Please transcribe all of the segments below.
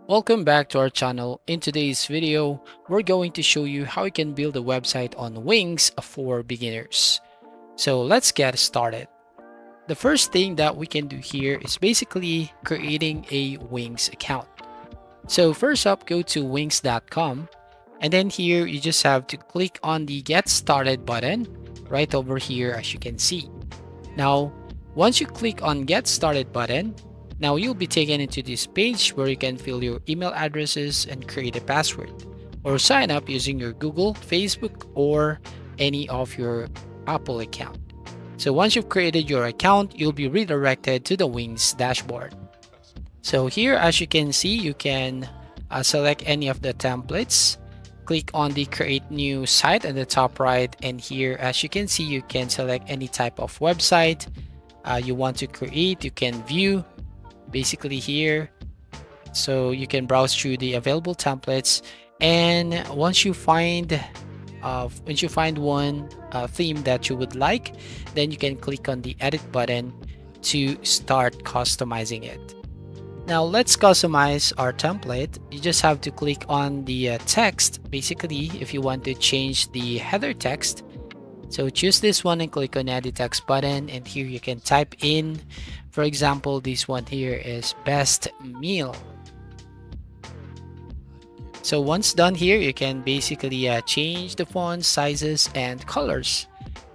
Welcome back to our channel. In today's video, we're going to show you how you can build a website on Wings for beginners. So let's get started. The first thing that we can do here is basically creating a Wings account. So first up, go to wings.com, and then here you just have to click on the Get Started button right over here, as you can see. Now, once you click on Get Started button, now you'll be taken into this page where you can fill your email addresses and create a password, or sign up using your Google, Facebook, or any of your Apple account. So once you've created your account, you'll be redirected to the Wings dashboard. So here, as you can see, you can select any of the templates. Click on the Create New Site at the top right, and here, as you can see, you can select any type of website you want to create. You can view basically here, so you can browse through the available templates, and once you find one theme that you would like, then you can click on the edit button to start customizing it. Now let's customize our template. You just have to click on the text. Basically, if you want to change the header text, so choose this one and click on edit text button, and here you can type in, for example, this one here is best meal. So once done here, you can basically change the font sizes and colors,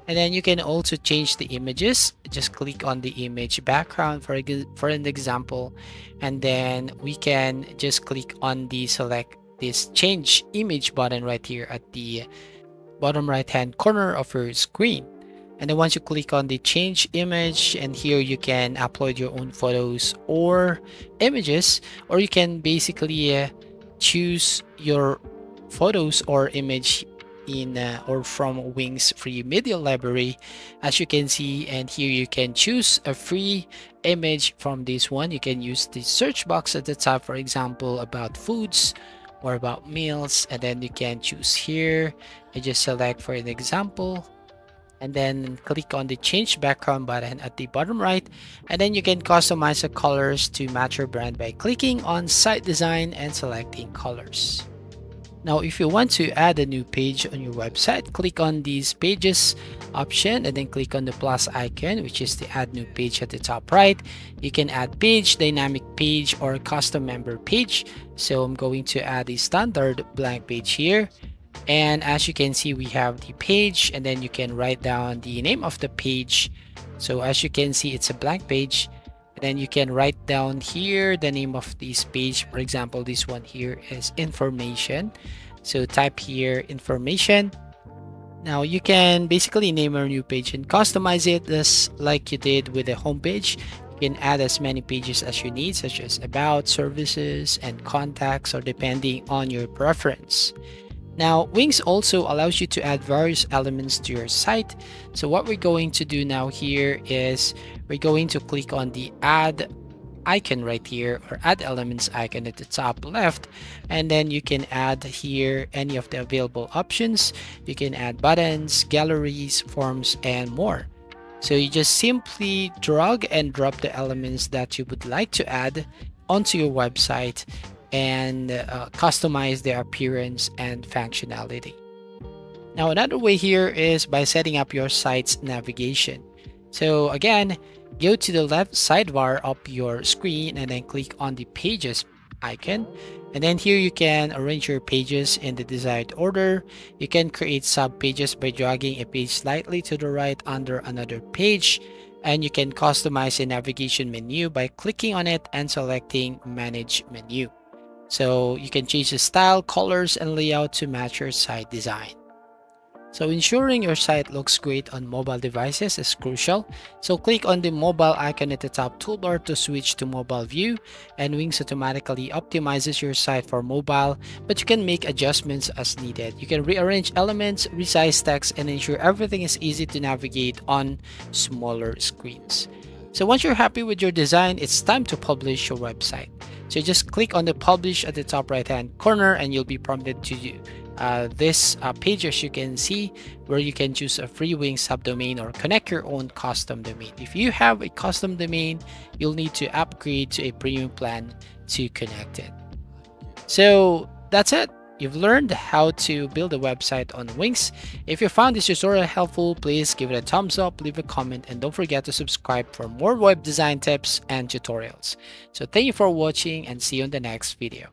and then you can also change the images. Just click on the image background for an example, and then we can just click on the select this change image button right here at the bottom right hand corner of your screen. And then once you click on the change image, and here you can upload your own photos or images, or you can basically choose your photos or image in or from Wings free media library, as you can see. And here you can choose a free image from this one. You can use the search box at the top, for example, about foods or about meals, and then you can choose here and just select for an example, and then click on the change background button at the bottom right, and then you can customize the colors to match your brand by clicking on site design and selecting colors. Now if you want to add a new page on your website, click on these pages option and then click on the plus icon, which is the add new page at the top right. You can add page, dynamic page, or custom member page. So I'm going to add a standard blank page here, and as you can see, we have the page, and then you can write down the name of the page. So as you can see, it's a blank page, and then you can write down here the name of this page. For example, this one here is information, so type here information. Now you can basically name your new page and customize it just like you did with the home page. You can add as many pages as you need, such as about, services, and contacts, or depending on your preference. Now Wings also allows you to add various elements to your site. So what we're going to do now here is we're going to click on the add icon right here, or add elements icon at the top left, and then you can add here any of the available options. You can add buttons, galleries, forms, and more. So you just simply drag and drop the elements that you would like to add onto your website and customize their appearance and functionality. Now another way here is by setting up your site's navigation. So again, go to the left sidebar of your screen and then click on the pages icon, and then here you can arrange your pages in the desired order. You can create sub pages by dragging a page slightly to the right under another page, and you can customize a navigation menu by clicking on it and selecting manage menu. So you can change the style, colors, and layout to match your site design. So ensuring your site looks great on mobile devices is crucial. So click on the mobile icon at the top toolbar to switch to mobile view, and Wings automatically optimizes your site for mobile, but you can make adjustments as needed. You can rearrange elements, resize text, and ensure everything is easy to navigate on smaller screens. So once you're happy with your design, it's time to publish your website. So just click on the publish at the top right hand corner, and you'll be prompted to this page, as you can see, where you can choose a free Wings subdomain or connect your own custom domain. If you have a custom domain, you'll need to upgrade to a premium plan to connect it. So that's it. You've learned how to build a website on Wix. If you found this tutorial helpful, please give it a thumbs up, leave a comment, and don't forget to subscribe for more web design tips and tutorials. So thank you for watching and see you in the next video.